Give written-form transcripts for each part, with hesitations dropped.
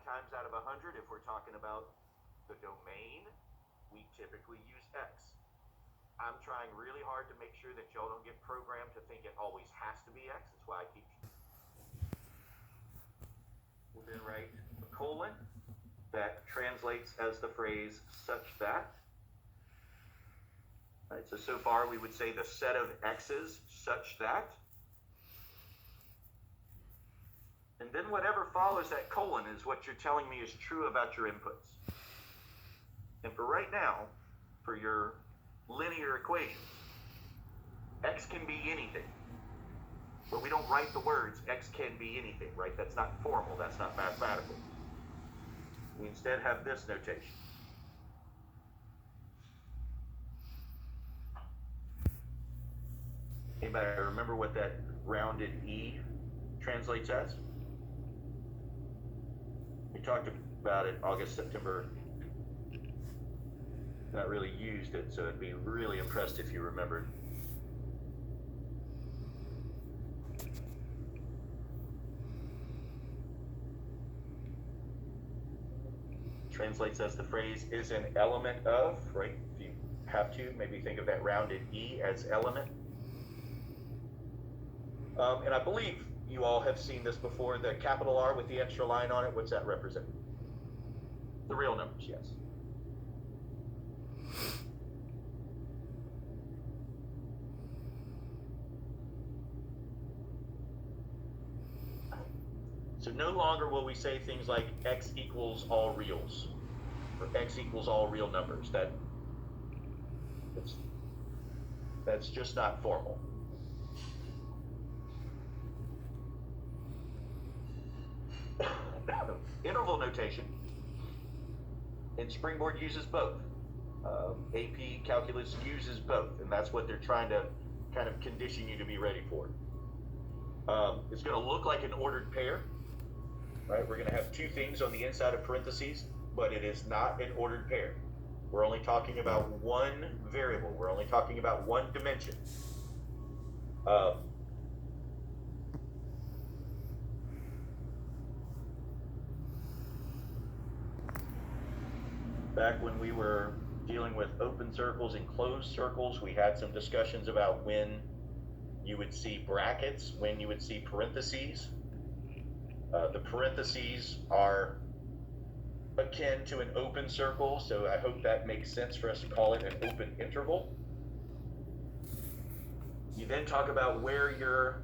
times out of 100, if we're talking about the domain, we typically use X. I'm trying really hard to make sure that y'all don't get programmed to think it always has to be X. That's why I keep. We'll then write a colon that translates as the phrase such that. All right, so far we would say the set of X's such that. And then whatever follows that colon is what you're telling me is true about your inputs. And for right now, for your linear equations, X can be anything. But we don't write the words X can be anything, right? That's not formal, that's not mathematical. We instead have this notation. Anybody remember what that rounded E translates as? We talked about it August, September. Not really used it, so I'd be really impressed if you remembered. Translates as the phrase is an element of, right? If you have to, maybe think of that rounded E as element. And I believe you all have seen this before, the capital R with the extra line on it. What's that represent? The real numbers, yes. So no longer will we say things like X equals all reals, or X equals all real numbers. That's just not formal. Interval notation, and Springboard uses both. AP Calculus uses both, and that's what they're trying to kind of condition you to be ready for. It's going to look like an ordered pair, right? We're going to have two things on the inside of parentheses, but it is not an ordered pair. We're only talking about one variable. We're only talking about one dimension. Back when we were dealing with open circles and closed circles, we had some discussions about when you would see brackets, when you would see parentheses. The parentheses are akin to an open circle, so I hope that makes sense for us to call it an open interval. You then talk about where your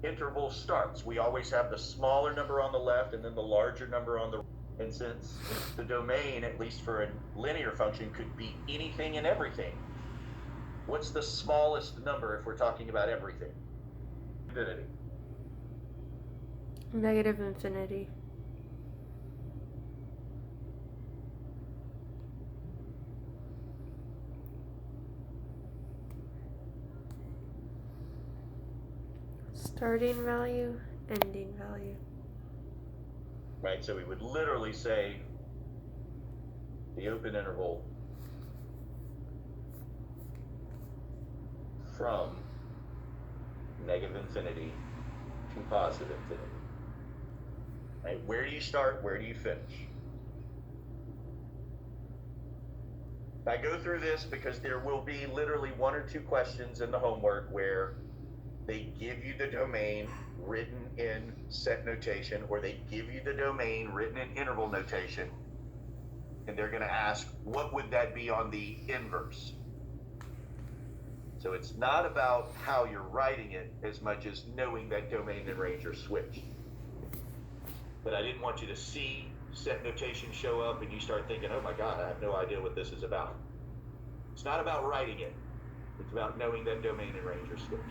interval starts. We always have the smaller number on the left and then the larger number on the right. And since the domain, at least for a linear function, could be anything and everything, what's the smallest number if we're talking about everything? Infinity. Negative infinity. Starting value, ending value. Right, so we would literally say the open interval from negative infinity to positive infinity. Right, where do you start? Where do you finish? I go through this because there will be literally one or two questions in the homework where they give you the domain written in set notation, or they give you the domain written in interval notation, and they're going to ask, what would that be on the inverse? So it's not about how you're writing it as much as knowing that domain and range are switched. But I didn't want you to see set notation show up and you start thinking, oh my God, I have no idea what this is about. It's not about writing it. It's about knowing that domain and range are switched.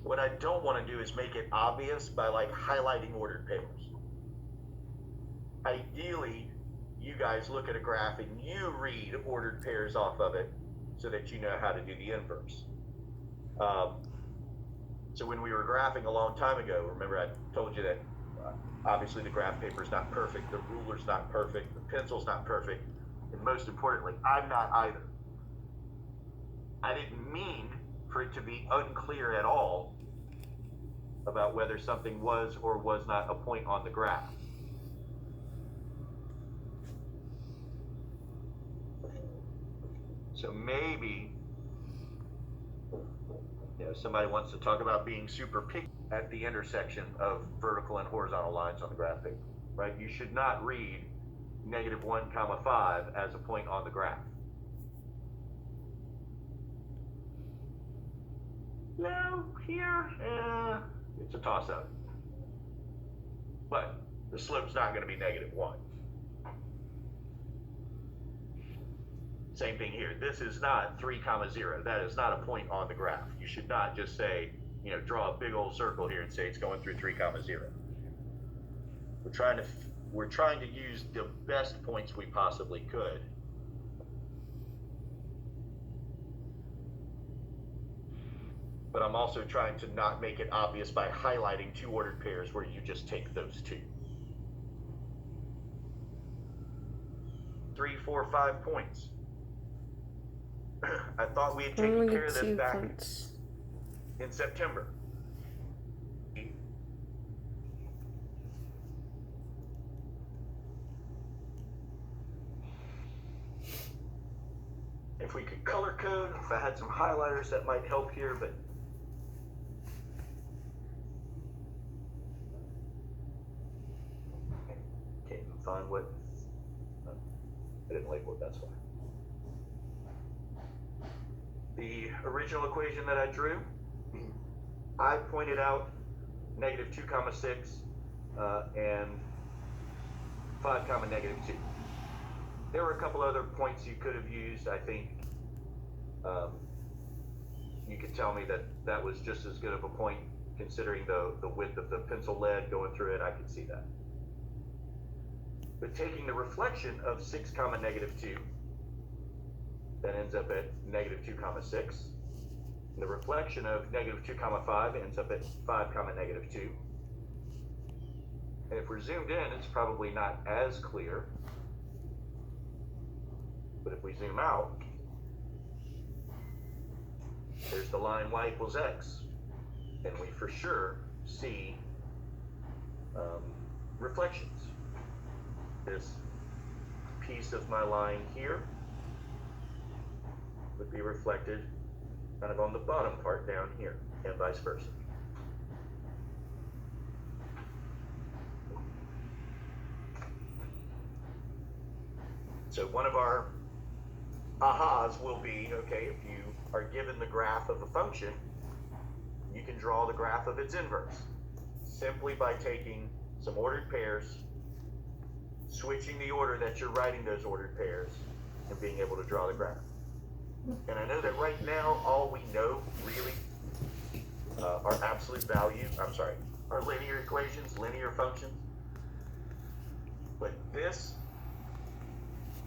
What I don't want to do is make it obvious by like highlighting ordered pairs. ideally, you guys look at a graph and you read ordered pairs off of it so that you know how to do the inverse. So when we were graphing a long time ago, remember I told you that obviously the graph paper is not perfect, the ruler's not perfect, the pencil's not perfect, and most importantly, I'm not either. I didn't mean for it to be unclear at all about whether something was or was not a point on the graph. So maybe, somebody wants to talk about being super picky at the intersection of vertical and horizontal lines on the graph paper, right? You should not read -1, 5 as a point on the graph. No, here, it's a toss-up. But the slope's not going to be -1. Same thing here. This is not 3, 0. That is not a point on the graph. You should not just say, draw a big old circle here and say it's going through 3, 0. We're trying to use the best points we possibly could. But I'm also trying to not make it obvious by highlighting 2 ordered pairs where you just take those 2. 3, 4, 5 points. I thought we had taken care of this back in September. If we could color code, if I had some highlighters that might help here, but can't even find what, I didn't label it, that's why. The original equation that I drew, I pointed out -2, 6 and 5, -2. There were a couple other points you could have used. I think you could tell me that was just as good of a point considering the width of the pencil lead going through it. I could see that. But taking the reflection of 6, -2, that ends up at -2, 6. And the reflection of -2, 5 ends up at 5, -2. And if we're zoomed in, it's probably not as clear. But if we zoom out, there's the line y = x. And we for sure see reflections. This piece of my line here would be reflected kind of on the bottom part down here, and vice versa. So one of our ahas will be, okay, if you are given the graph of a function, you can draw the graph of its inverse simply by taking some ordered pairs, switching the order that you're writing those ordered pairs, and being able to draw the graph. And I know that right now, all we know really are absolute value, are linear equations, linear functions. But this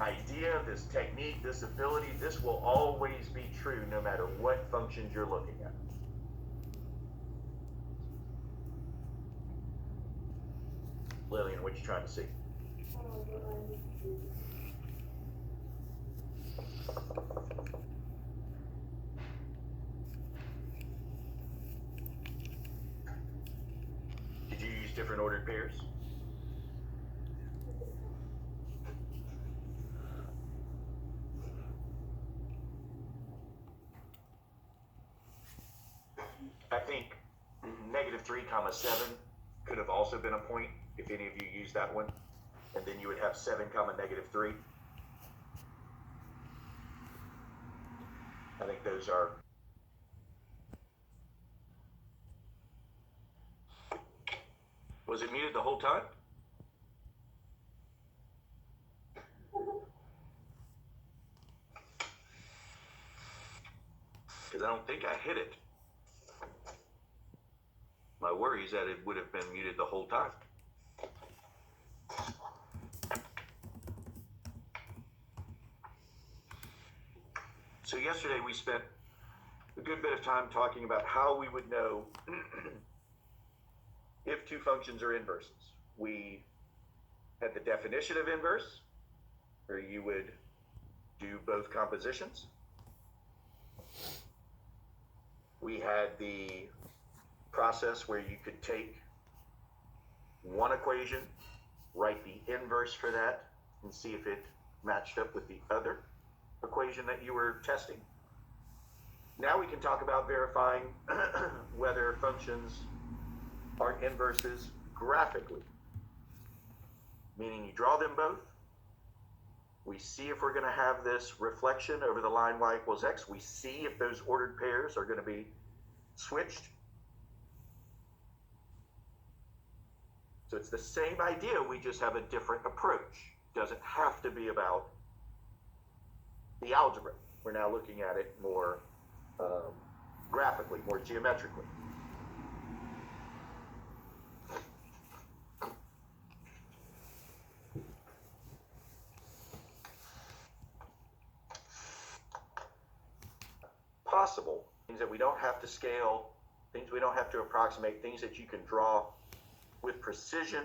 idea, this technique, this ability, this will always be true no matter what functions you're looking at. Lillian, what you trying to see? Did you use different ordered pairs? I think -3, 7 could have also been a point if any of you used that one. And then you would have 7, -3. I think those are. Was it muted the whole time? Because I don't think I hit it. My worry is that it would have been muted the whole time. So yesterday we spent a good bit of time talking about how we would know if two functions are inverses. We had the definition of inverse, where you would do both compositions. We had the process where you could take one equation, write the inverse for that, and see if it matched up with the other equation that you were testing. Now we can talk about verifying whether functions are inverses graphically, meaning you draw them both. We see if we're going to have this reflection over the line y equals x. We see if those ordered pairs are going to be switched. So it's the same idea, we just have a different approach. It doesn't have to be about the algebra. We're now looking at it more graphically, more geometrically. Possible, things that we don't have to scale, things we don't have to approximate, things that you can draw with precision.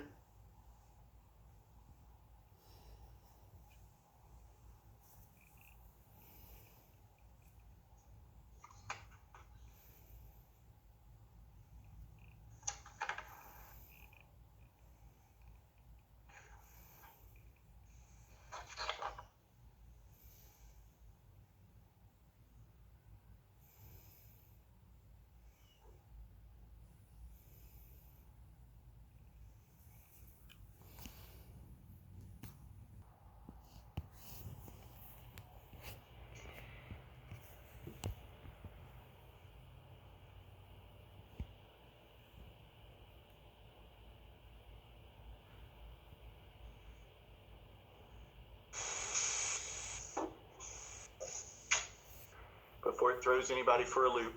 Before it throws anybody for a loop,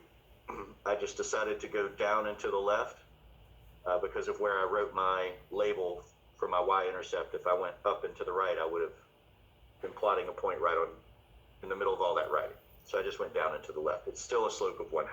I just decided to go down and to the left because of where I wrote my label for my y-intercept. If I went up and to the right, I would have been plotting a point right on in the middle of all that writing. So I just went down and to the left. It's still a slope of 1/2.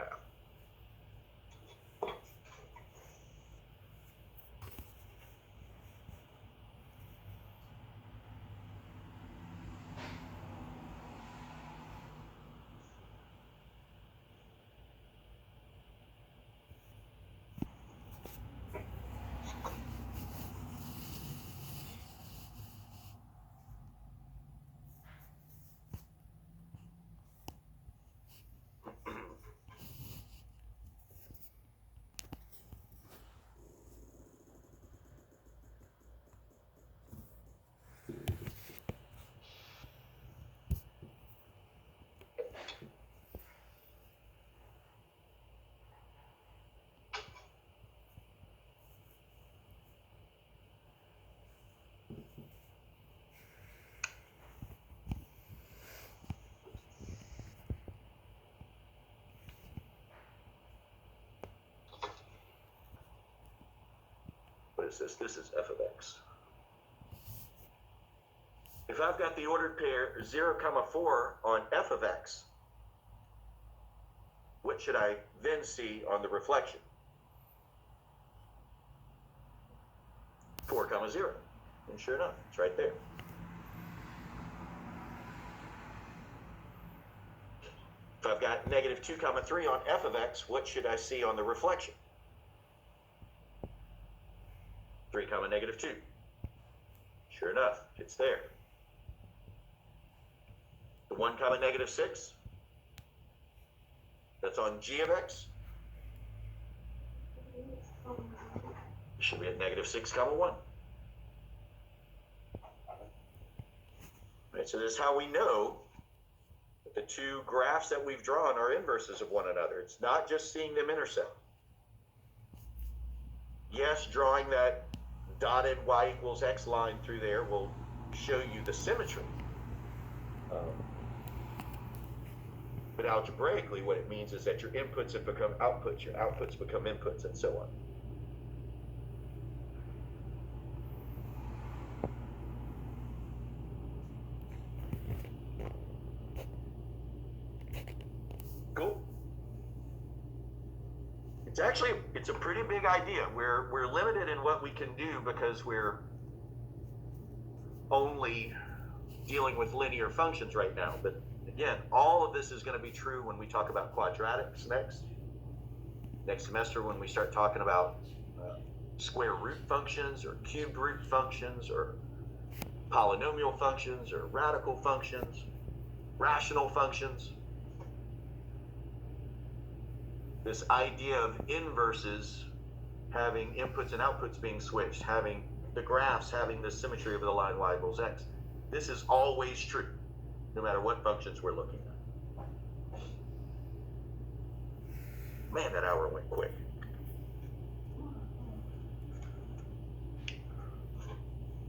What is this? This is f of x. If I've got the ordered pair 0, 4 on f of x, what should I then see on the reflection? 4, 0. And sure enough, it's right there. If I've got -2, 3 on f of x, what should I see on the reflection? 3, -2. Sure enough, it's there. The 1, -6, that's on g of x. It should be at -6, 1. Right, so this is how we know that the two graphs that we've drawn are inverses of one another. It's not just seeing them intersect. Yes, drawing that dotted y equals x line through there will show you the symmetry. But algebraically, what it means is that your inputs have become outputs, your outputs become inputs, and so on. it's a pretty big idea. We're limited in what we can do because we're only dealing with linear functions right now. But again, all of this is going to be true when we talk about quadratics next semester, when we start talking about square root functions or cubed root functions or polynomial functions or radical functions, rational functions. This idea of inverses having inputs and outputs being switched, having the graphs having the symmetry of the line y equals x. This is always true, no matter what functions we're looking at. Man, that hour went quick.